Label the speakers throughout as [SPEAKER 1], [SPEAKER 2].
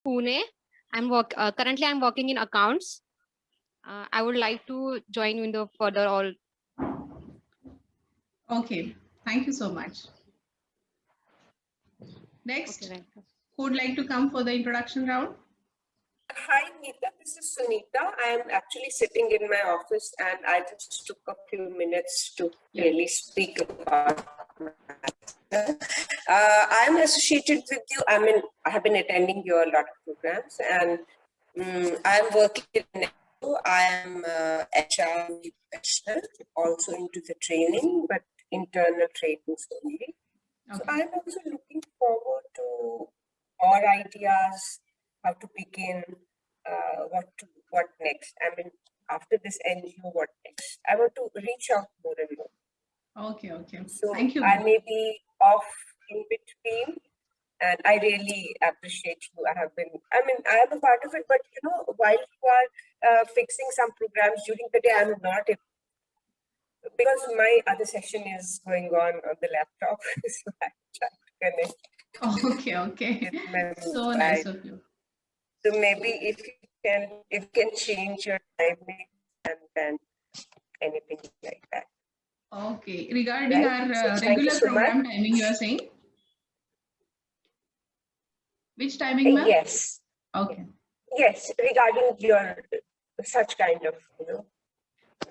[SPEAKER 1] Pune. Currently I'm working in accounts. I would like to join in the further all.
[SPEAKER 2] Okay, thank you so much. Next,
[SPEAKER 1] Okay, right.
[SPEAKER 2] who would like to come for the introduction round?
[SPEAKER 3] Hi, Neeta. This is Sunita. I am actually sitting in my office and I just took a few minutes to really speak about myself. I am associated with you. I have been attending your lot of programs and I am working in I am HR professional, also into the training, but internal trainings only. So
[SPEAKER 2] Okay.
[SPEAKER 3] I'm also looking forward to more ideas, how to begin, what next. I mean, after this NGO, what next? I want to reach out more and more.
[SPEAKER 2] Okay, okay.
[SPEAKER 3] So
[SPEAKER 2] Thank you.
[SPEAKER 3] I may be off in between, and I really appreciate you. I am a part of it, but while you are fixing some programs during the day, I'm not because my other session is going on the laptop, so I try to connect.
[SPEAKER 2] Okay, okay. So nice of you.
[SPEAKER 3] So maybe if you can change your timing and then anything like that.
[SPEAKER 2] Okay. Regarding
[SPEAKER 3] Right?
[SPEAKER 2] our
[SPEAKER 3] So thank you
[SPEAKER 2] regular
[SPEAKER 3] so much.
[SPEAKER 2] program timing, you are saying? Which timing, ma'am?
[SPEAKER 3] Yes.
[SPEAKER 2] Okay.
[SPEAKER 3] Yes, regarding your such kind of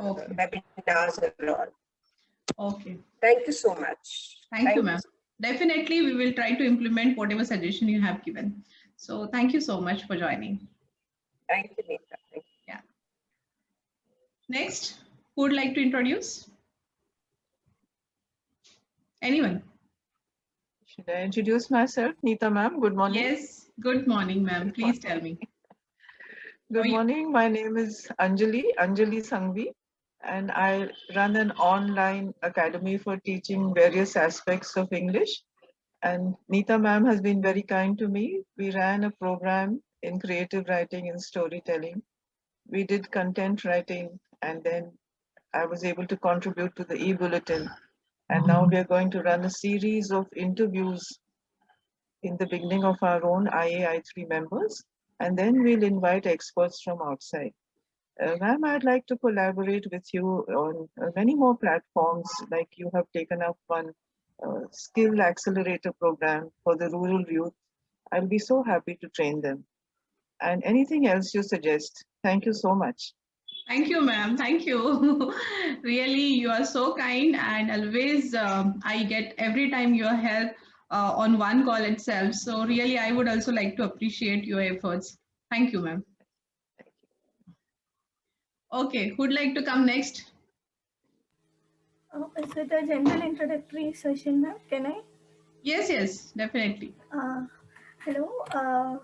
[SPEAKER 2] Okay.
[SPEAKER 3] webinars and all.
[SPEAKER 2] Okay.
[SPEAKER 3] Thank you so much.
[SPEAKER 2] Thank you, ma'am. Definitely, we will try to implement whatever suggestion you have given. So thank you so much for joining.
[SPEAKER 3] Thank you, Neeta. Thank you.
[SPEAKER 2] Yeah. Next, who would like to introduce? Anyone?
[SPEAKER 4] Should I introduce myself? Neeta ma'am, good morning.
[SPEAKER 2] Yes, good morning, ma'am. Please tell me.
[SPEAKER 4] Good morning. My name is Anjali Sangvi, and I run an online academy for teaching various aspects of English. And Neeta ma'am has been very kind to me. We ran a program in creative writing and storytelling. We did content writing, and then I was able to contribute to the e-bulletin. And now we are going to run a series of interviews in the beginning of our own IAI3 members, and then we'll invite experts from outside. Ma'am, I'd like to collaborate with you on many more platforms, like you have taken up one skill accelerator program for the rural youth. I'll be so happy to train them. And anything else you suggest. Thank you so much.
[SPEAKER 2] Thank you, ma'am. Thank you. Really, you are so kind, and always I get every time your help on one call itself. So really, I would also like to appreciate your efforts. Thank you, ma'am. Okay, who'd like to come next?
[SPEAKER 5] Is it a general introductory session, ma'am? Can I?
[SPEAKER 2] Yes, yes, definitely.
[SPEAKER 5] Hello,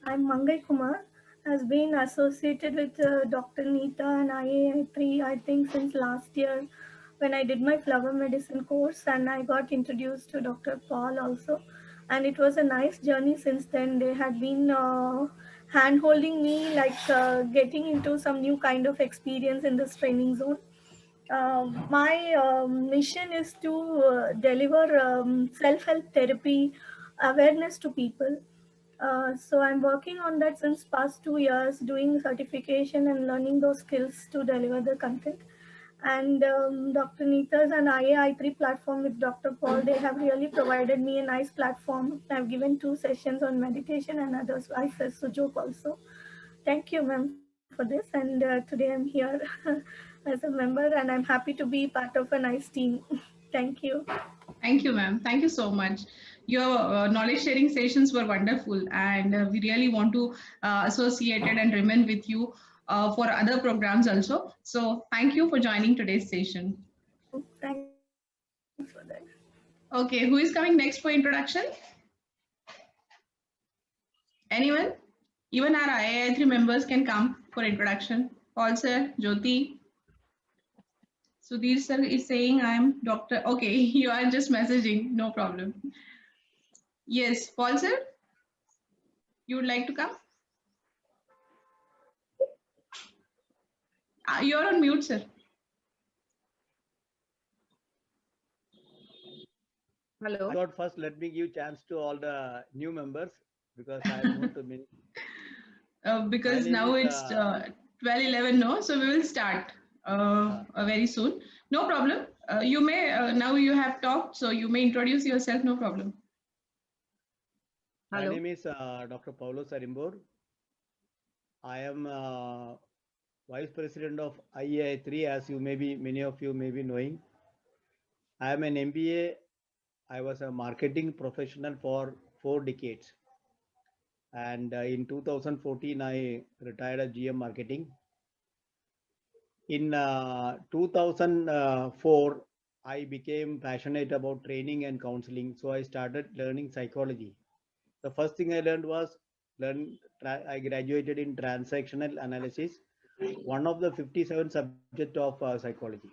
[SPEAKER 5] I'm Mangai Kumar. Has been associated with Dr. Neeta and IAI3, I think, since last year when I did my flower medicine course, and I got introduced to Dr. Paul also. And it was a nice journey since then. They had been hand holding me, like getting into some new kind of experience in this training zone. My mission is to deliver self-help therapy awareness to people. So I'm working on that since past 2 years, doing certification and learning those skills to deliver the content. And Dr. Neeta's and IAI3 platform with Dr. Paul, they have really provided me a nice platform. I've given 2 sessions on meditation and others. I said Sujok also. Thank you, ma'am, for this. And today I'm here as a member, and I'm happy to be part of a nice team. Thank you.
[SPEAKER 2] Thank you, ma'am. Thank you so much. Your knowledge sharing sessions were wonderful, and we really want to associate it and remain with you for other programs also. So thank you for joining today's session.
[SPEAKER 5] Thanks for that.
[SPEAKER 2] Okay, who is coming next for introduction? Anyone? Even our IAI3 members can come for introduction. Paul sir, Jyoti. Sudhir sir is saying I'm doctor. Okay, you are just messaging. No problem. Yes, Paul sir, you would like to come? You're on mute, sir.
[SPEAKER 6] Hello. I thought first let me give chance to all the new members. because I'm not a mini.
[SPEAKER 2] Because
[SPEAKER 6] name
[SPEAKER 2] now
[SPEAKER 6] is,
[SPEAKER 2] it's 12:11, no? So we will start very soon. No problem. You may, now you have talked, so you may introduce yourself, no problem.
[SPEAKER 6] My
[SPEAKER 7] Hello.
[SPEAKER 6] name is Dr. Paulo Sarimbor. I am Vice President of IAI3, as you may be, many of you may be knowing. I am an MBA. I was a marketing professional for 4 decades. And in 2014, I retired as GM Marketing. In 2004, I became passionate about training and counseling. So I started learning psychology. The first thing I learned was I graduated in transactional analysis, one of the 57 subjects of psychology.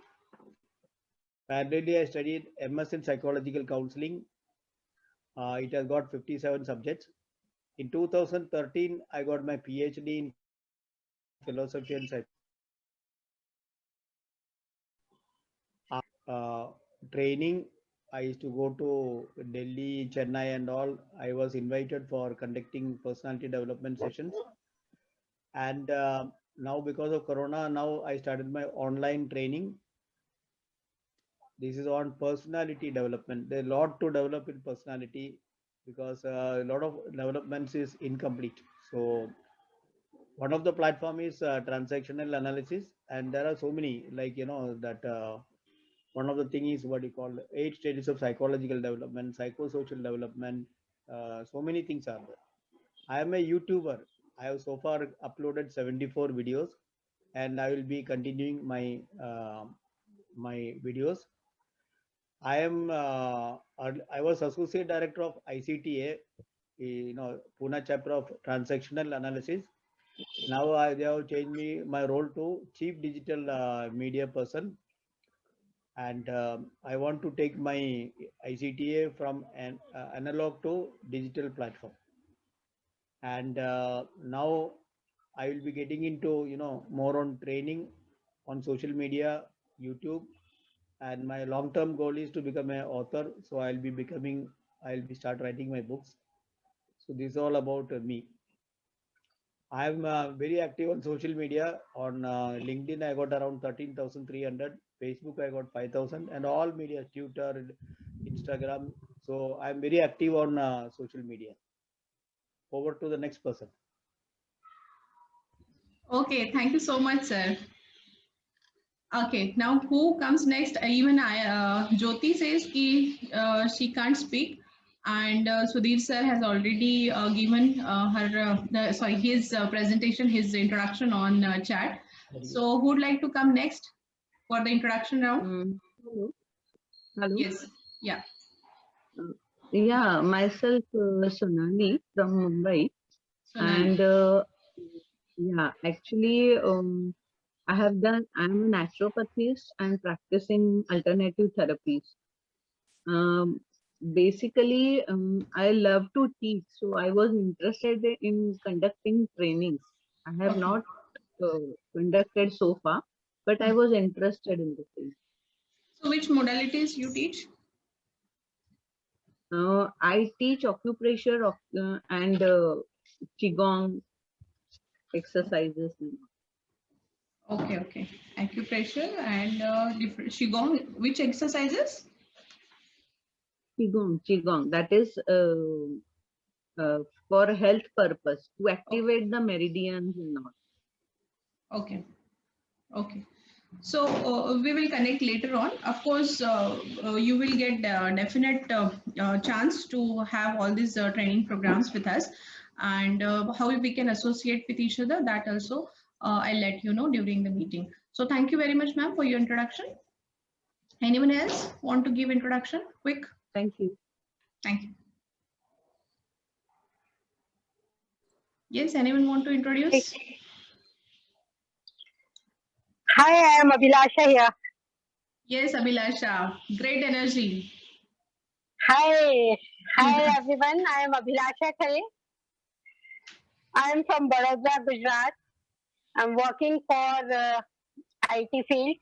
[SPEAKER 6] Parallelly, I studied MS in psychological counseling. It has got 57 subjects. In 2013, I got my PhD in philosophy and psychology. Training, I used to go to Delhi, Chennai and all. I was invited for conducting personality development sessions. And now because of Corona, now I started my online training. This is on personality development. There's a lot to develop in personality because a lot of developments is incomplete. So one of the platform is transactional analysis, and there are so many, like, you know, that one of the thing is what you call 8 stages of psychological development, psychosocial development. So many things are there. I am a YouTuber. I have so far uploaded 74 videos, and I will be continuing my my videos. I am I was associate director of ICTA, you know, Pune chapter of transactional analysis. Now they have changed my role to chief digital media person, and I want to take my ICTA from an analog to digital platform. And now I will be getting into, you know, more on training on social media, YouTube, and my long-term goal is to become an author. So I'll be start writing my books. So this is all about me. I'm very active on social media. On LinkedIn, I got around 13,300. Facebook, I got 5,000, and all media, Twitter, Instagram. So I'm very active on social media. Over to the next person.
[SPEAKER 2] Okay, thank you so much, sir. Okay, now who comes next? Even Jyoti says she can't speak, and Sudhir sir has already given his presentation, his introduction on chat. So who would like to come next for the introduction round?
[SPEAKER 7] Hello. Hello.
[SPEAKER 2] Yes, yeah.
[SPEAKER 7] Yeah, myself Sonali from Mumbai.
[SPEAKER 2] Sonali.
[SPEAKER 7] And yeah, actually, I'm a naturopathist and practicing alternative therapies. Basically, I love to teach, so I was interested in conducting trainings. I have not conducted so far, but I was interested in the field.
[SPEAKER 2] So which modalities you teach?
[SPEAKER 7] I teach acupressure and qigong exercises.
[SPEAKER 2] Okay, okay. Acupressure and different qigong. Which exercises?
[SPEAKER 7] Qigong. That is for health purpose, to activate the meridians and all.
[SPEAKER 2] Okay, okay. So we will connect later on. Of course, you will get definite chance to have all these training programs with us, and how we can associate with each other, that also I'll let you know during the meeting. So thank you very much, ma'am, for your introduction. Anyone else want to give introduction? Quick.
[SPEAKER 7] Thank you.
[SPEAKER 2] Thank you. Yes, anyone want to introduce?
[SPEAKER 8] Hi, I am Abhilasha here.
[SPEAKER 2] Yes, Abhilasha. Great energy.
[SPEAKER 8] Hi everyone. I am Abhilasha Khare. I am from Baroda, Gujarat. I'm working for IT field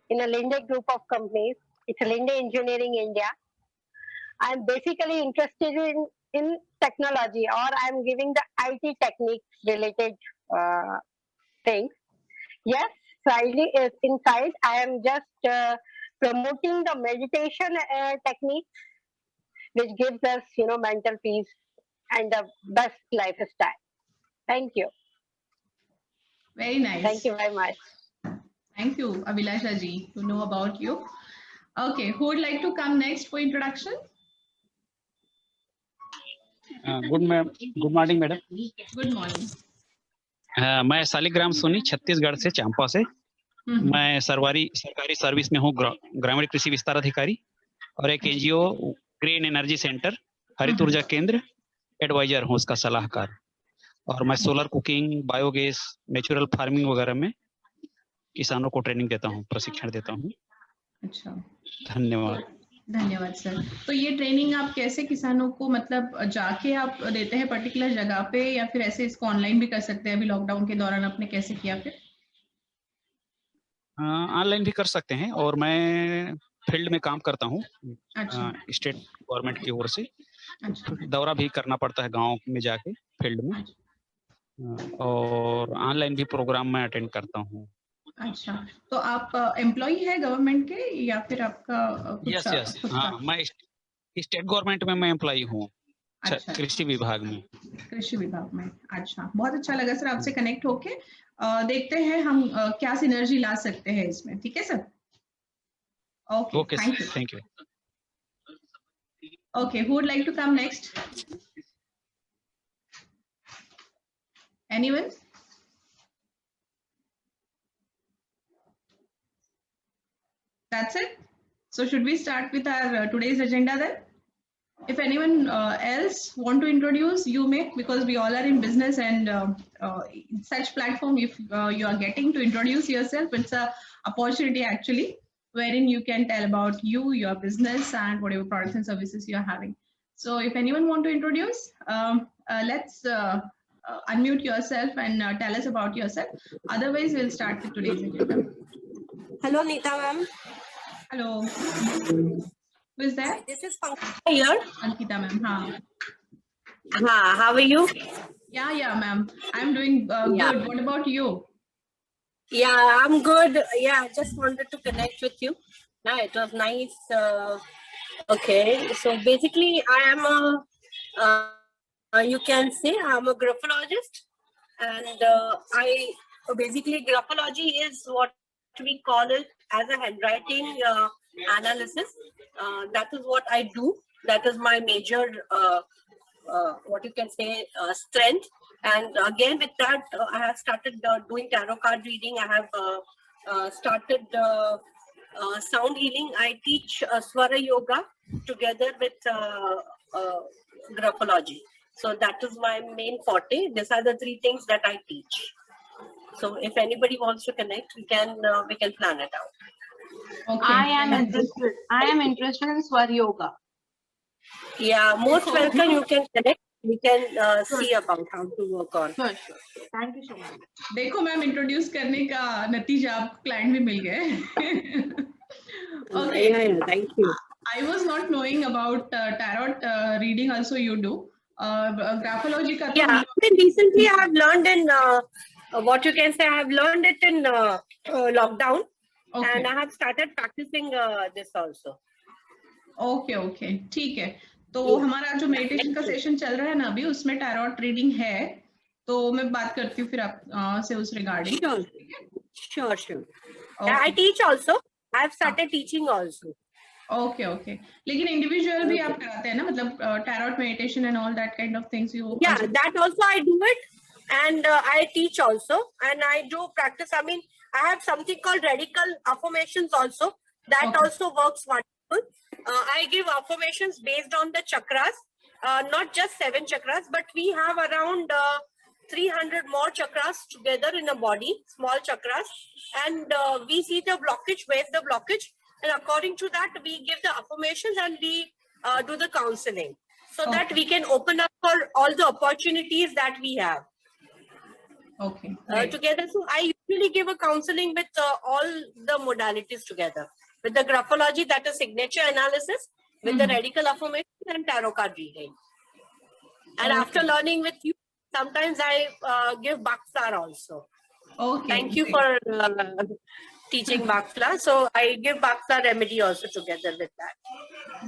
[SPEAKER 8] in a Linde group of companies. It's a Linde Engineering India. I'm basically interested in in technology, or I'm giving the IT techniques related things. Yes, slightly is inside. I am just promoting the meditation techniques, which gives us, mental peace and the best lifestyle. Thank you.
[SPEAKER 2] Very nice.
[SPEAKER 8] Thank you very much.
[SPEAKER 2] Thank you, Abhilasha ji, to know about you. Okay, who would like to come next for introduction?
[SPEAKER 9] Good morning madam.
[SPEAKER 2] Good morning.
[SPEAKER 9] मैं शालिग्राम सोनी छत्तीसगढ़ से चांपा से। मैं सरकारी service में हूँ, ग्रामीण कृषि विस्तार अधिकारी और एक एनजीओ ग्रीन एनर्जी सेंटर हरित ऊर्जा केंद्र एडवाइजर हूँ, उसका सलाहकार। और मैं solar cooking, biogas, natural farming वगैरह में किसानों को ट्रेनिंग देता हूँ, प्रशिक्षण देता हूँ।
[SPEAKER 2] अच्छा,
[SPEAKER 9] धन्यवाद।
[SPEAKER 2] धन्यवाद सर। तो ये ट्रेनिंग आप कैसे किसानों को, मतलब जाके आप देते हैं पर्टिकुलर जगह पे, या फिर ऐसे इसको ऑनलाइन भी कर सकते हैं? अभी लॉकडाउन के दौरान आपने कैसे किया फिर?
[SPEAKER 9] ऑनलाइन भी कर सकते हैं, और मैं फील्ड में काम करता हूँ।
[SPEAKER 2] अच्छा।
[SPEAKER 9] स्टेट गवर्नमेंट की ओर से
[SPEAKER 2] अच्छा।
[SPEAKER 9] दौरा भी करना पड़ता है गांव में जाके फील्ड में।
[SPEAKER 2] अच्छा।
[SPEAKER 9] और ऑनलाइन भी प्रोग्राम में अटेंड करता हूँ।
[SPEAKER 2] अच्छा, तो आप एम्प्लॉय है गवर्नमेंट के, या फिर आपका कुछ
[SPEAKER 9] यस, हाँ, मैं स्टेट गवर्नमेंट में मैं एम्प्लॉय हूँ। अच्छा, कृषि विभाग में। कृषि
[SPEAKER 2] विभाग में। अच्छा, बहुत अच्छा लगा सर आपसे कनेक्ट होके। देखते हैं हम क्या सिनर्जी ला सकते हैं इसमें। ठीक है sir? Okay,
[SPEAKER 9] thank you.
[SPEAKER 2] Okay, who would like to come next? Anyone? That's it. So should we start with our today's agenda then? If anyone else want to introduce, you may, because we all are in business, and such platform, if you are getting to introduce yourself, it's a opportunity actually, wherein you can tell about you, your business, and whatever products and services you are having. So if anyone want to introduce, let's unmute yourself and tell us about yourself. Otherwise, we'll start with today's agenda.
[SPEAKER 3] Hello, Neeta ma'am.
[SPEAKER 2] Hello. Who is that?
[SPEAKER 3] This is Pankita here.
[SPEAKER 2] Pankita ma'am.
[SPEAKER 3] How are you?
[SPEAKER 2] Yeah, ma'am. I'm doing good. What about you?
[SPEAKER 3] Yeah, I'm good. Yeah, I just wanted to connect with you. Yeah, it was nice. Okay, so basically I am you can say I'm a graphologist, and basically graphology is what we call it as a handwriting analysis. That is what I do. That is my major what you can say strength. And again with that I have started doing tarot card reading. I have started sound healing. I teach Swara Yoga together with graphology. So that is my main forte. These are the three things that I teach. So if anybody wants to connect, we can plan it out.
[SPEAKER 10] Okay. I am interested in Swara Yoga.
[SPEAKER 3] Yeah, most welcome. You can connect. We can see about how to work on.
[SPEAKER 10] Sure. Thank you so much.
[SPEAKER 2] देखो ma'am, introduce करने का नतीजा आप client भी मिल गए. Okay.
[SPEAKER 3] Yeah, thank you.
[SPEAKER 2] I was not knowing about tarot reading. Also, you do graphology. Ka
[SPEAKER 3] yeah, recently I have learned in what you can say. I have learned it in lockdown, and I have started practicing this also.
[SPEAKER 2] Okay, ठीक है. तो हमारा जो meditation का session चल रहा है ना अभी, उसमें टैरोट रीडिंग है, तो मैं बात करती हूँ फिर आप से उस regarding.
[SPEAKER 3] Sure. I teach also. I have started teaching also.
[SPEAKER 2] Okay. लेकिन इंडिविजुअल भी आप कराते हैं ना, मतलब tarot meditation and all that kind of things you?
[SPEAKER 3] Yeah, that also I do it, and I teach also, and I do practice. I mean, I have something called radical affirmations also. That also works wonderful. I give affirmations based on the chakras, not just 7 chakras, but we have around 300 more chakras together in the body, small chakras, and we see the blockage, where's the blockage, and according to that, we give the affirmations and we do the counseling, so that we can open up for all the opportunities that we have.
[SPEAKER 2] Okay.
[SPEAKER 3] Together. So I usually give a counseling with all the modalities together. With the graphology, that is signature analysis, with the radical affirmation and tarot card reading.
[SPEAKER 11] And after learning with you, sometimes I give Bakflar also.
[SPEAKER 2] Okay.
[SPEAKER 11] Thank you for teaching Bakflar. So I give Bakflar remedy also together with that.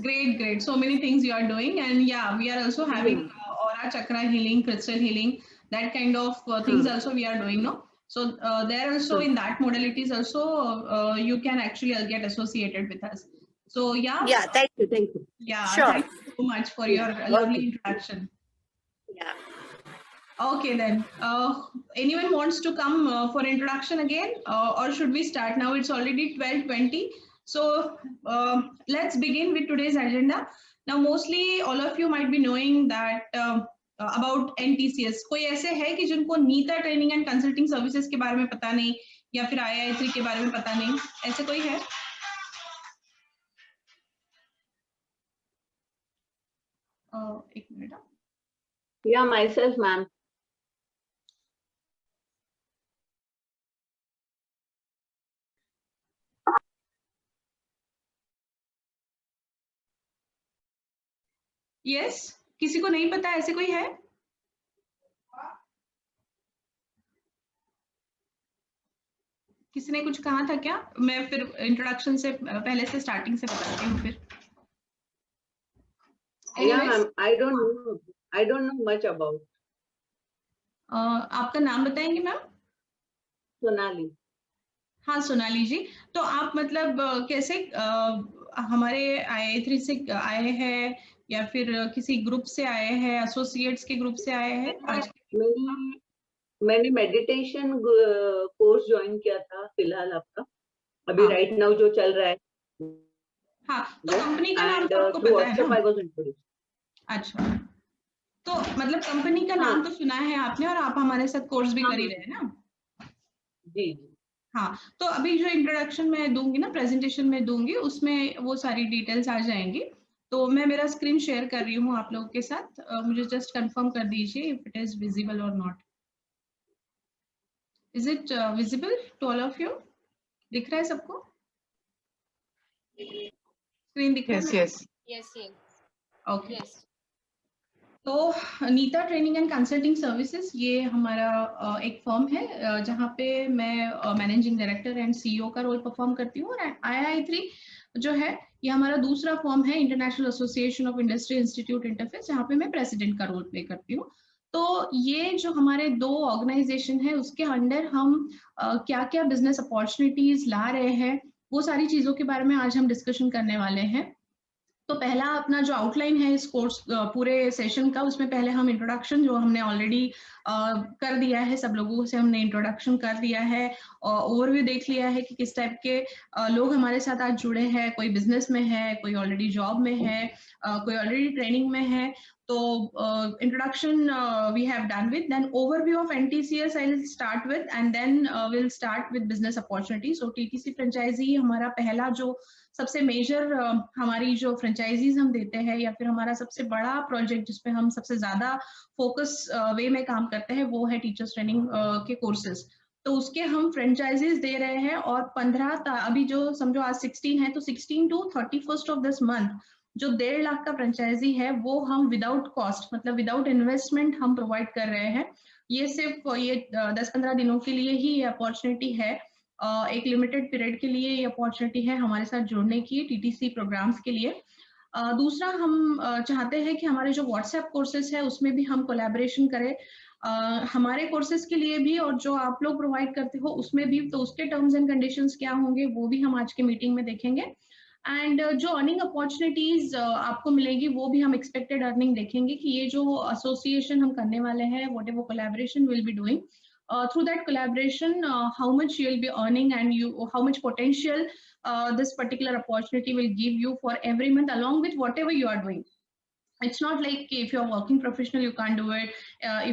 [SPEAKER 2] Great. So many things you are doing, and yeah, we are also having aura chakra healing, crystal healing, that kind of things also we are doing, no? So there also in that modalities also you can actually get associated with us. So yeah.
[SPEAKER 11] Yeah, thank you.
[SPEAKER 2] Yeah,
[SPEAKER 11] Sure.
[SPEAKER 2] thank you so much for your lovely introduction.
[SPEAKER 11] Yeah.
[SPEAKER 2] Okay then. Anyone wants to come for introduction again, or should we start now? It's already 12:20. So let's begin with today's agenda. Now, mostly all of you might be knowing that about NTCS. कोई ऐसे है कि जिनको Neeta training and consulting services के बारे में पता नहीं, या फिर IIT के बारे में पता नहीं, ऐसे कोई है? एक minute.
[SPEAKER 7] Yeah, myself, ma'am.
[SPEAKER 2] Yes, किसी को नहीं पता, ऐसे कोई है? किसी ने कुछ कहा था क्या? मैं फिर इंट्रोडक्शन से पहले से स्टार्टिंग से बताती हूँ फिर.
[SPEAKER 7] Yeah, ma'am. I don't know much about.
[SPEAKER 2] आपका नाम बताएंगे मैम?
[SPEAKER 7] सोनाली.
[SPEAKER 2] हाँ सोनाली जी, तो आप मतलब कैसे हमारे IIT से आए हैं या फिर किसी ग्रुप से आए हैं, एसोसिएट्स के ग्रुप से आए हैं? आज
[SPEAKER 7] मैंने मेडिटेशन कोर्स ज्वाइन किया था फिलहाल आपका, अभी राइट नाउ जो चल रहा है.
[SPEAKER 2] हाँ, तो कंपनी का नाम तो आपको पता है ना? अच्छा, तो मतलब कंपनी का नाम तो सुना है आपने, और आप हमारे साथ कोर्स भी कर ही रहे हैं ना?
[SPEAKER 7] जी.
[SPEAKER 2] हाँ, तो अभी जो इंट्रोडक्शन मैं दूंगी ना, प्रेजेंटेशन में दूंगी, उसमें वो सारी डिटेल्स आ जाएंगी. तो मैं मेरा स्क्रीन शेयर कर रही हूँ आप लोगों के साथ. मुझे जस्ट कंफर्म कर दीजिए if it is visible or not. Is it visible to all of you? दिख रहा है सबको? स्क्रीन दिख रहा है?
[SPEAKER 1] Yes.
[SPEAKER 2] ओके. तो Neeta training and consulting services, ये हमारा एक फर्म है जहाँ पे मैं मैनेजिंग डायरेक्टर एंड CEO का रोल परफॉर्म करती हूँ. और IIT जो है ये हमारा दूसरा फर्म है, international association of industry institute interface, जहाँ पे मैं प्रेसिडेंट का रोल प्ले करती हूँ. तो ये जो हमारे दो ऑर्गेनाइजेशन है, उसके अंडर हम क्या क्या बिजनेस अपॉर्चुनिटीज ला रहे हैं, वो सारी चीजों के बारे में आज हम डिस्कशन करने वाले हैं. तो पहला अपना जो आउटलाइन है इस कोर्स पूरे सेशन का, उसमें पहले हम इंट्रोडक्शन जो हमने ऑलरेडी कर दिया है, सब लोगों से हमने इंट्रोडक्शन कर दिया है, ओवरव्यू देख लिया है कि किस टाइप के लोग हमारे साथ आज जुड़े हैं. कोई बिजनेस में है, कोई ऑलरेडी जॉब में है, कोई ऑलरेडी ट्रेनिंग में है. तो introduction we have done with, then overview of NTCS I will start with, and then will start with business opportunity. So TTC franchisee हमारा पहला जो सबसे मेजर हमारी जो फ्रेंचाइजीज हम देते हैं, या फिर हमारा सबसे बड़ा प्रोजेक्ट जिसपे हम सबसे ज्यादा फोकस वे में काम करते हैं, वो है टीचर्स ट्रेनिंग के कोर्सेज. तो उसके हम फ्रेंचाइजीज दे रहे हैं, और 15 अभी जो समझो आज 16 है, तो 16 to 31st of this month जो 1.5 लाख का फ्रेंचाइजी है, वो हम विदाउट कॉस्ट, मतलब विदाउट इन्वेस्टमेंट हम प्रोवाइड कर रहे हैं. ये सिर्फ ये 10-15 दिनों के लिए ही ये अपॉर्चुनिटी है, एक लिमिटेड पीरियड के लिए ये अपॉर्चुनिटी है हमारे साथ जुड़ने की TTC प्रोग्राम्स के लिए. दूसरा हम चाहते हैं कि हमारे जो व्हाट्सएप कोर्सेज है उसमें भी हम कोलैबोरेशन करें, हमारे कोर्सेज के लिए भी और जो आप लोग प्रोवाइड करते हो उसमें भी. तो उसके टर्म्स एंड कंडीशंस क्या होंगे वो भी हम आज के मीटिंग में देखेंगे. एंड जो अर्निंग अपॉर्चुनिटीज आपको मिलेगी वो भी हम एक्सपेक्टेड अर्निंग देखेंगे कि ये जो एसोसिएशन हम करने वाले हैं, what ever collaboration will be doing, through that collaboration, how much you will be earning, and how much potential this particular opportunity will give you for every month, along with whatever you are doing. It's not like if you're a working professional you can't do it,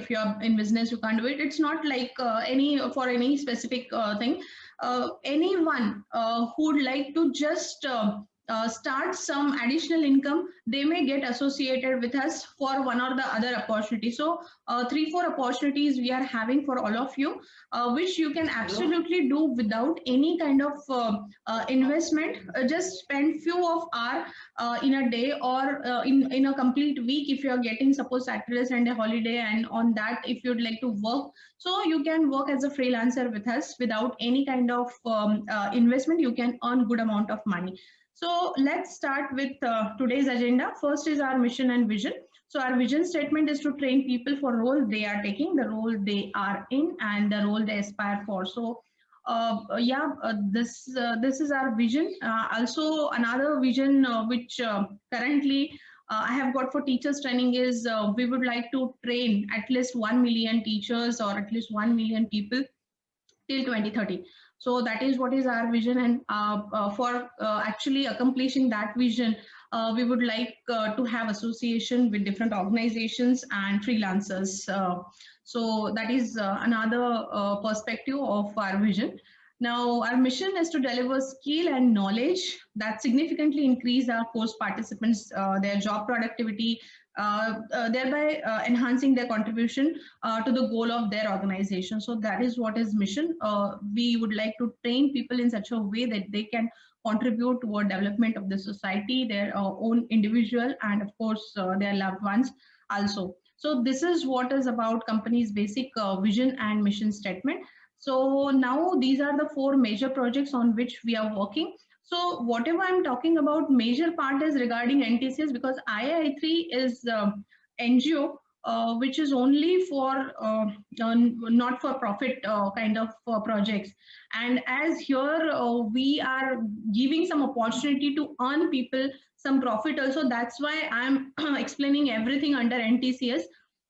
[SPEAKER 2] if you're in business you can't do it. It's not like any specific thing. Anyone who would like to just start some additional income, they may get associated with us for one or the other opportunity. So 3-4 opportunities we are having for all of you, which you can absolutely do without any kind of investment. Just spend few of hours in a day or in a complete week if you are getting suppose Saturday, Sunday holiday, and on that if you'd like to work, so you can work as a freelancer with us without any kind of investment. You can earn good amount of money. So let's start with today's agenda. First is our mission and vision. So our vision statement is to train people for role they are taking, the role they are in, and the role they aspire for. So this is our vision. Also another vision which currently I have got for teachers training is we would like to train at least 1 million teachers or at least 1 million people till 2030. So that is what is our vision, and for actually accomplishing that vision, we would like to have association with different organizations and freelancers. So that is another perspective of our vision. Now, our mission is to deliver skill and knowledge that significantly increase our course participants, their job productivity, thereby enhancing their contribution to the goal of their organization. So that is what is mission. We would like to train people in such a way that they can contribute toward development of the society, their own individual, and of course their loved ones also. So this is what is about company's basic vision and mission statement. So now these are the 4 major projects on which we are working. So whatever I'm talking about, major part is regarding NTCS, because IAI3 is NGO which is only for not for profit kind of projects. And as here we are giving some opportunity to earn people some profit also, that's why I'm explaining everything under NTCS.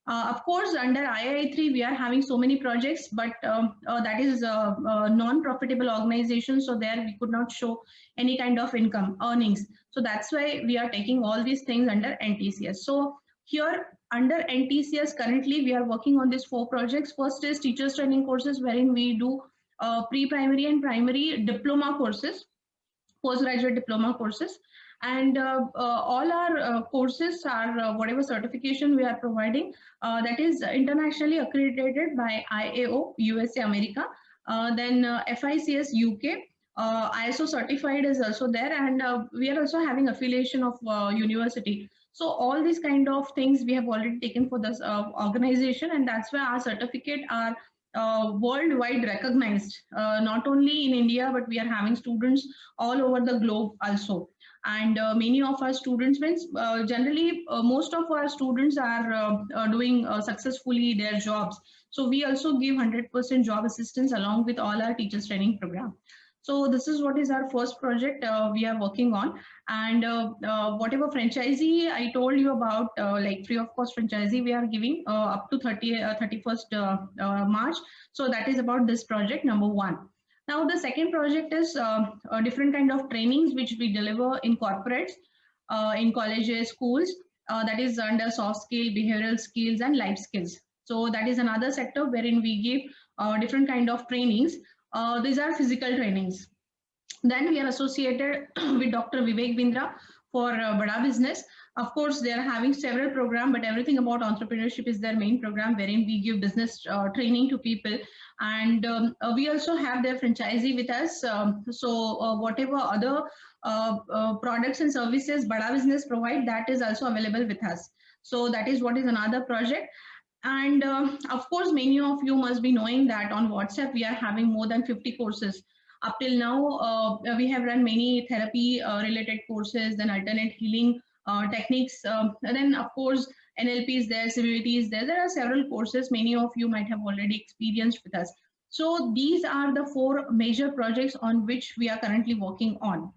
[SPEAKER 2] Of course, under IAI3, we are having so many projects, but that is a non-profitable organization. So there we could not show any kind of income earnings. So that's why we are taking all these things under NTCS. So here under NTCS, currently we are working on these 4 projects. First is teachers training courses, wherein we do pre-primary and primary diploma courses, postgraduate diploma courses. And all our courses are whatever certification we are providing, that is internationally accredited by IAO, USA, America, then FICS, UK, ISO certified is also there, and we are also having affiliation of university. So all these kind of things we have already taken for this organization, and that's why our certificate are worldwide recognized, not only in India, but we are having students all over the globe also. And many of our students, generally most of our students are doing successfully their jobs. So we also give 100% job assistance along with all our teachers training program. So this is what is our first project we are working on. And whatever franchisee I told you about, like free of cost franchisee, we are giving up to 31st March. So that is about this project number 1. Now the second project is a different kind of trainings which we deliver in corporates, in colleges, schools, that is under soft skill, behavioral skills, and life skills. So that is another sector wherein we give different kind of trainings. These are physical trainings. Then we are associated with Dr. Vivek Bindra for Bada Business. Of course, they are having several programs, but everything about entrepreneurship is their main program, wherein we give business training to people. And we also have their franchisee with us. So whatever other products and services Bada Business provide, that is also available with us. So that is what is another project. And of course, many of you must be knowing that on WhatsApp, we are having more than 50 courses. Up till now, we have run many therapy related courses, then alternate healing techniques. And then of course, NLP is there, CBT is there. There are several courses many of you might have already experienced with us. So these are the 4 major projects on which we are currently working on.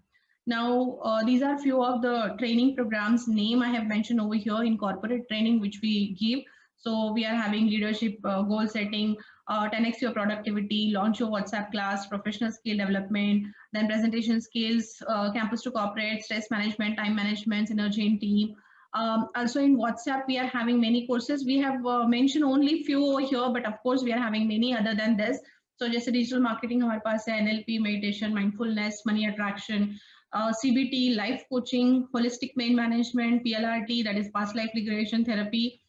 [SPEAKER 2] Now, these are few of the training programs name I have mentioned over here in corporate training, which we give. So we are having leadership goal setting, 10x your productivity, launch your WhatsApp class, professional skill development, then presentation skills, campus to corporate, stress management, time management, synergy in team. Also in WhatsApp, we are having many courses. We have mentioned only few over here, but of course we are having many other than this. So just digital marketing, हमारे पास है, NLP, meditation, mindfulness, money attraction, CBT, life coaching, holistic pain management, PLRT, that is past life regression therapy,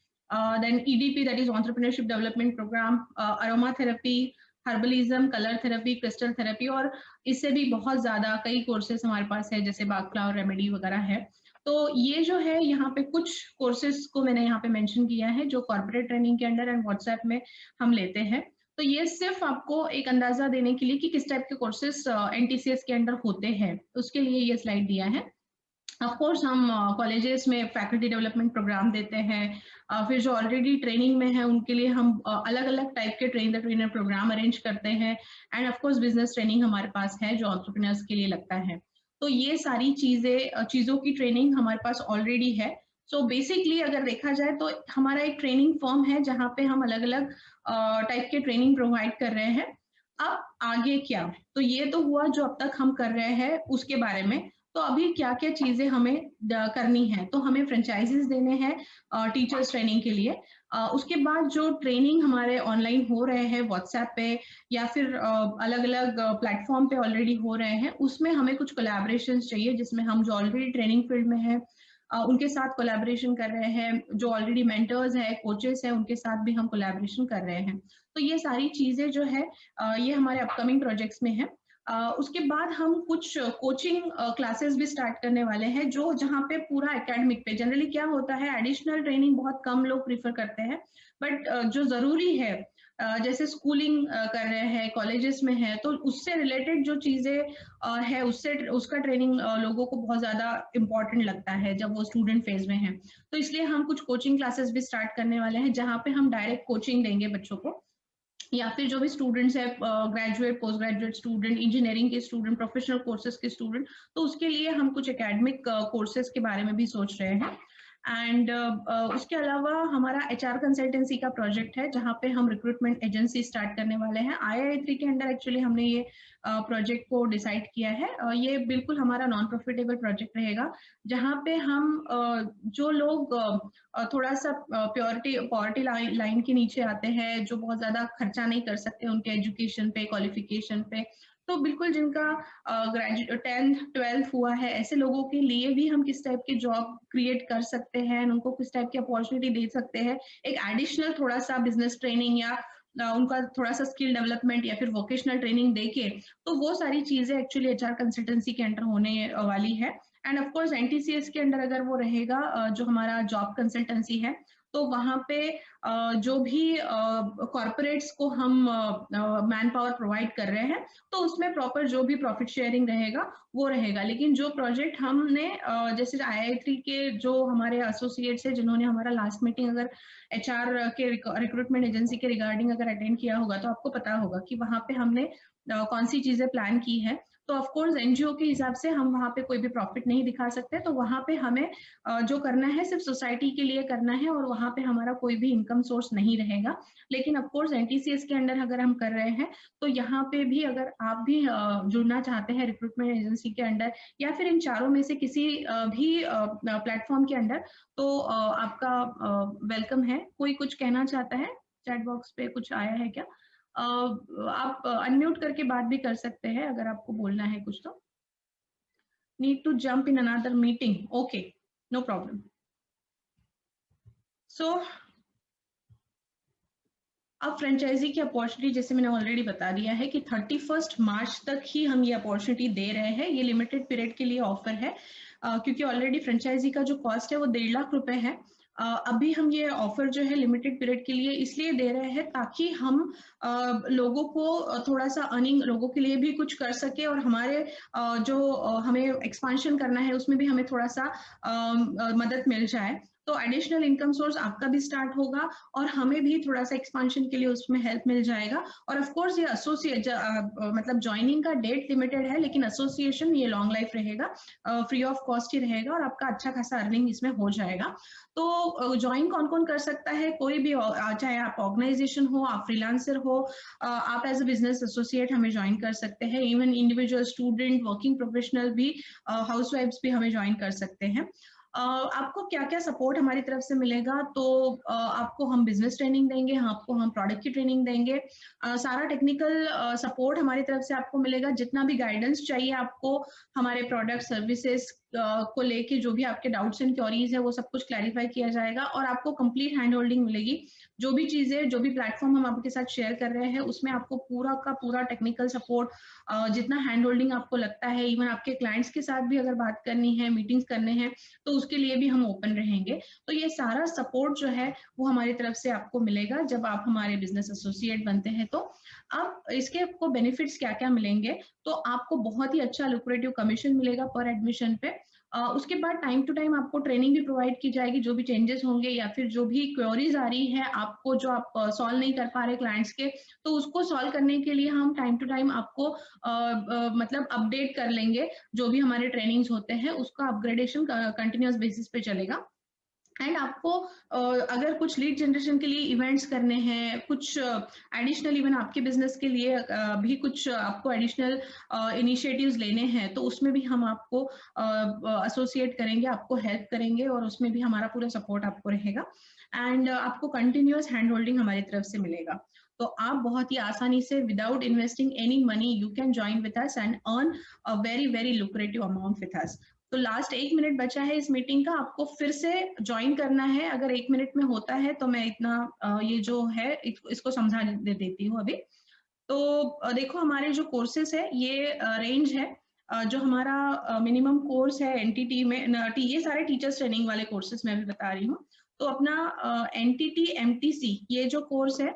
[SPEAKER 2] then EDP, that is entrepreneurship development program, aromatherapy, herbalism, colour therapy, crystal therapy, और इससे भी बहुत ज्यादा कई courses हमारे पास है, जैसे बागफ्ला और रेमेडी वगैरह है। तो ये जो है यहाँ पे कुछ कोर्सेज को मैंने यहाँ पे मेंशन किया है जो कॉर्पोरेट ट्रेनिंग के अंडर एंड व्हाट्सएप में हम लेते हैं। तो ये सिर्फ आपको एक अंदाजा देने के लिए कि किस टाइप के कोर्सेज NTCS के अंडर होते हैं, उसके लिए ये स्लाइड दिया है। ऑफ कोर्स हम कॉलेजेस में फैकल्टी डेवलपमेंट प्रोग्राम देते हैं, फिर जो ऑलरेडी ट्रेनिंग में है उनके लिए हम अलग अलग टाइप के train the trainer program arrange करते हैं, and of course business training हमारे पास है जो एंटरप्रेन्योर्स के लिए लगता है। तो ये सारी चीजों की ट्रेनिंग हमारे पास ऑलरेडी है। सो बेसिकली अगर देखा जाए तो हमारा एक ट्रेनिंग फर्म है जहाँ पे हम अलग अलग टाइप के ट्रेनिंग प्रोवाइड कर रहे हैं। अब आगे क्या, तो ये तो हुआ जो अब तक हम कर रहे हैं उसके बारे में। तो अभी क्या क्या चीजें हमें करनी है, तो हमें फ्रेंचाइजीज देने हैं टीचर्स ट्रेनिंग के लिए। उसके बाद जो ट्रेनिंग हमारे ऑनलाइन हो रहे हैं व्हाट्सएप पे या फिर अलग अलग प्लेटफॉर्म पे ऑलरेडी हो रहे हैं, उसमें हमें कुछ कोलैबोरेशंस चाहिए, जिसमें हम जो ऑलरेडी ट्रेनिंग फील्ड में हैं उनके साथ कोलैबोरेशन कर रहे हैं, जो ऑलरेडी मेंटर्स हैं, कोचेस हैं, उनके साथ भी हम कोलैबोरेशन कर रहे हैं। तो ये सारी चीजें जो है ये हमारे अपकमिंग प्रोजेक्ट्स में है। उसके बाद हम कुछ कोचिंग क्लासेस भी स्टार्ट करने वाले हैं, जो जहाँ पे पूरा एकेडमिक पे, जनरली क्या होता है एडिशनल ट्रेनिंग बहुत कम लोग प्रीफर करते हैं, बट जो जरूरी है जैसे स्कूलिंग कर रहे हैं, कॉलेजेस में है, तो उससे रिलेटेड जो चीजें है उसका ट्रेनिंग लोगों को बहुत ज्यादा इम्पोर्टेंट लगता है जब वो स्टूडेंट फेज में है। तो इसलिए हम कुछ कोचिंग क्लासेस भी स्टार्ट करने वाले हैं जहाँ पे हम डायरेक्ट कोचिंग देंगे बच्चों को, या फिर जो भी स्टूडेंट्स है graduate, post graduate student, engineering के स्टूडेंट, प्रोफेशनल कोर्सेज के स्टूडेंट, तो उसके लिए हम कुछ एकेडमिक कोर्सेज के बारे में भी सोच रहे हैं। एंड उसके अलावा हमारा HR कंसल्टेंसी का प्रोजेक्ट है जहाँ पे हम रिक्रूटमेंट एजेंसी स्टार्ट करने वाले हैं। IIA3 के अंडर एक्चुअली हमने ये प्रोजेक्ट को डिसाइड किया है। ये बिल्कुल हमारा नॉन प्रॉफिटेबल प्रोजेक्ट रहेगा, जहाँ पे हम जो लोग थोड़ा सा पॉवर्टी लाइन के नीचे आते हैं, जो बहुत ज्यादा खर्चा नहीं कर सकते उनके एजुकेशन पे, क्वालिफिकेशन पे, तो बिल्कुल जिनका ग्रेजुएट 10th 12th हुआ है, ऐसे लोगों के लिए भी हम किस टाइप की जॉब क्रिएट कर सकते हैं, उनको किस टाइप की अपॉर्चुनिटी दे सकते हैं, एक एडिशनल थोड़ा सा बिजनेस ट्रेनिंग या उनका थोड़ा सा स्किल डेवलपमेंट या फिर वोकेशनल ट्रेनिंग देके, तो वो सारी चीजें एक्चुअली HR कंसल्टेंसी के अंडर होने वाली है। एंड ऑफ कोर्स NTCS के अंडर अगर वो रहेगा जो हमारा जॉब कंसल्टेंसी है, तो वहाँ पे जो भी कॉर्पोरेट्स को हम मैन पावर प्रोवाइड कर रहे हैं, तो उसमें प्रॉपर जो भी प्रॉफिट शेयरिंग रहेगा वो रहेगा। लेकिन जो प्रोजेक्ट हमने जैसे IIA3 के जो हमारे एसोसिएट्स है, जिन्होंने हमारा लास्ट मीटिंग अगर HR के रिक्रूटमेंट एजेंसी के रिगार्डिंग अगर अटेंड किया होगा, तो आपको पता होगा कि वहाँ पे हमने कौन सी चीजें प्लान की है। तो ऑफ कोर्स NGO के हिसाब से हम वहाँ पे कोई भी प्रॉफिट नहीं दिखा सकते, तो वहाँ पे हमें जो करना है सिर्फ सोसाइटी के लिए करना है, और वहाँ पे हमारा कोई भी इनकम सोर्स नहीं रहेगा। लेकिन ऑफ कोर्स NTCS के अंडर अगर हम कर रहे हैं, तो यहाँ पे भी अगर आप भी जुड़ना चाहते हैं रिक्रूटमेंट एजेंसी के अंडर या फिर इन चारों में से किसी भी प्लेटफॉर्म के अंडर, तो आपका वेलकम है। कोई कुछ कहना चाहता है? चैट बॉक्स पे कुछ आया है क्या? आप अनम्यूट करके बात भी कर सकते हैं अगर आपको बोलना है कुछ। तो need to jump in another meeting, okay, no problem. So अब फ्रेंचाइजी की अपॉर्चुनिटी जैसे मैंने ऑलरेडी बता दिया है कि 31 मार्च तक ही हम ये अपॉर्चुनिटी दे रहे हैं। ये लिमिटेड पीरियड के लिए ऑफर है, क्योंकि ऑलरेडी फ्रेंचाइजी का जो कॉस्ट है वो 1.5 लाख रुपए है। अभी हम ये ऑफर जो है लिमिटेड पीरियड के लिए इसलिए दे रहे हैं ताकि हम लोगों को थोड़ा सा अर्निंग लोगों के लिए भी कुछ कर सके, और हमारे जो हमें एक्सपांशन करना है उसमें भी हमें थोड़ा सा मदद मिल जाए। तो एडिशनल इनकम सोर्स आपका भी स्टार्ट होगा और हमें भी थोड़ा सा एक्सपांशन के लिए उसमें हेल्प मिल जाएगा। और ऑफ कोर्स ये एसोसिएट मतलब ज्वाइनिंग का डेट लिमिटेड है, लेकिन एसोसिएशन ये लॉन्ग लाइफ रहेगा, फ्री ऑफ कॉस्ट ही रहेगा, और आपका अच्छा खासा अर्निंग इसमें हो जाएगा। तो ज्वाइन कौन कौन कर सकता है? कोई भी, चाहे आप ऑर्गेनाइजेशन हो, आप फ्रीलांसर हो, आप एज अ बिजनेस एसोसिएट हमें ज्वाइन कर सकते हैं। Even individual student, working professional भी, हाउसवाइफ्स भी हमें ज्वाइन कर सकते हैं। आपको क्या क्या सपोर्ट हमारी तरफ से मिलेगा, तो आपको हम बिजनेस ट्रेनिंग देंगे, आपको हम प्रोडक्ट की ट्रेनिंग देंगे, सारा टेक्निकल सपोर्ट हमारी तरफ से आपको मिलेगा, जितना भी गाइडेंस चाहिए आपको हमारे प्रोडक्ट सर्विसेज को लेके जो भी आपके डाउट्स एंड क्वेरीज है वो सब कुछ क्लैरिफाई किया जाएगा, और आपको कंप्लीट हैंड होल्डिंग मिलेगी। जो भी चीजें, जो भी प्लेटफॉर्म हम आपके साथ शेयर कर रहे हैं उसमें आपको पूरा का पूरा टेक्निकल सपोर्ट, जितना हैंड होल्डिंग आपको लगता है, इवन आपके क्लाइंट्स के साथ भी अगर बात करनी है, मीटिंग्स करने हैं, तो उसके लिए भी हम ओपन रहेंगे। तो ये सारा सपोर्ट जो है वो हमारी तरफ से आपको मिलेगा जब आप हमारे बिजनेस एसोसिएट बनते हैं। तो अब इसके आपको बेनिफिट्स क्या क्या मिलेंगे, तो आपको बहुत ही अच्छा लुक्रेटिव कमीशन मिलेगा पर एडमिशन पे। उसके बाद टाइम टू टाइम आपको ट्रेनिंग भी प्रोवाइड की जाएगी, जो भी चेंजेस होंगे या फिर जो भी क्वेरीज आ रही है आपको, जो आप सॉल्व नहीं कर पा रहे क्लाइंट्स के, तो उसको सॉल्व करने के लिए हम टाइम टू टाइम आपको मतलब अपडेट कर लेंगे। जो भी हमारे ट्रेनिंग्स होते हैं उसका अपग्रेडेशन कंटिन्यूअस बेसिस पे चलेगा। एंड आपको अगर कुछ लीड जनरेशन के लिए इवेंट्स करने हैं, कुछ एडिशनल इवन आपके बिजनेस के लिए भी कुछ आपको एडिशनल इनिशिएटिव्स लेने हैं, तो उसमें भी हम आपको एसोसिएट करेंगे, आपको हेल्प करेंगे, और उसमें भी हमारा पूरा सपोर्ट आपको रहेगा। एंड आपको कंटिन्यूअस हैंड होल्डिंग हमारी तरफ से मिलेगा। तो आप बहुत ही आसानी से without investing any money you can join with us and earn a very very lucrative amount with us. तो लास्ट 1 मिनट बचा है इस मीटिंग का, आपको फिर से ज्वाइन करना है। अगर 1 मिनट में होता है तो मैं इतना ये जो है इसको समझा दे देती हूँ अभी। तो देखो हमारे जो कोर्सेस है ये रेंज है, जो हमारा मिनिमम कोर्स है एनटीटी में, ये सारे टीचर्स ट्रेनिंग वाले कोर्सेस मैं भी बता रही हूँ। तो अपना एनटीटी एमटीसी ये जो कोर्स है,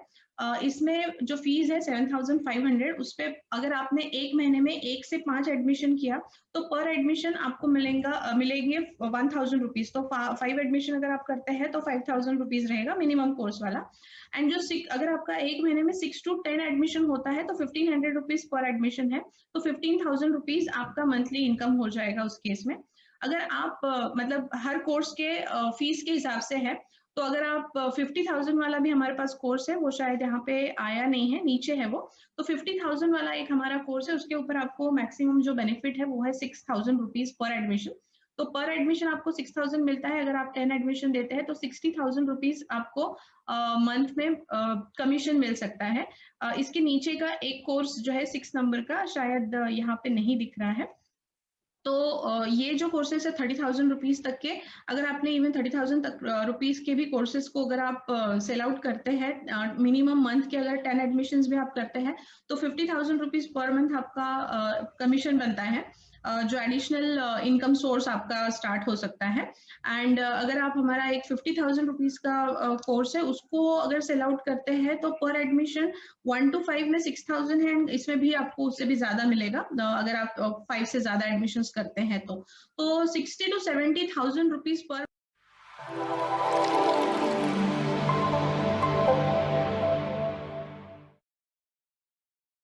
[SPEAKER 2] इसमें जो फीस है 7,500, उस पे अगर आपने 1 महीने में 1 से 5 एडमिशन किया तो पर एडमिशन आपको मिलेंगे 1,000 रुपीज। तो 5 एडमिशन अगर आप करते हैं तो 5,000 रुपीज रहेगा मिनिमम कोर्स वाला। एंड जो अगर आपका 1 महीने में 6 to 10 एडमिशन होता है तो 1,500 रुपीज पर एडमिशन है, तो 15,000 रुपीज आपका मंथली इनकम हो जाएगा उस केस में। अगर आप मतलब हर कोर्स के फीस के हिसाब से है, तो अगर आप 50,000 वाला भी हमारे पास कोर्स है, वो शायद यहाँ पे आया नहीं है, नीचे है वो, तो 50,000 वाला एक हमारा कोर्स है, उसके ऊपर आपको मैक्सिमम जो बेनिफिट है वो है 6,000 रुपीज पर एडमिशन। तो पर एडमिशन आपको 6,000 मिलता है। अगर आप 10 एडमिशन देते हैं तो 60,000 रुपीज आपको मंथ में कमीशन मिल सकता है। इसके नीचे का एक कोर्स जो है 6 नंबर का, शायद यहाँ पे नहीं दिख रहा है। तो ये जो कोर्सेस है 30,000 रुपीज तक के, अगर आपने इवन 30,000 तक रुपीज के भी कोर्सेज को अगर आप सेल आउट करते हैं, मिनिमम मंथ के अगर 10 एडमिशंस भी आप करते हैं तो 50,000 रुपीज पर मंथ आपका कमीशन बनता है, जो एडिशनल इनकम सोर्स आपका स्टार्ट हो सकता है। एंड अगर आप हमारा एक 50,000 रुपीज का कोर्स है उसको अगर सेल आउट करते हैं तो पर एडमिशन 1 to 5 में 6,000 है, इसमें भी आपको उससे भी ज्यादा मिलेगा अगर आप 5 से ज्यादा एडमिशंस करते हैं तो 60 to 70,000 रुपीज पर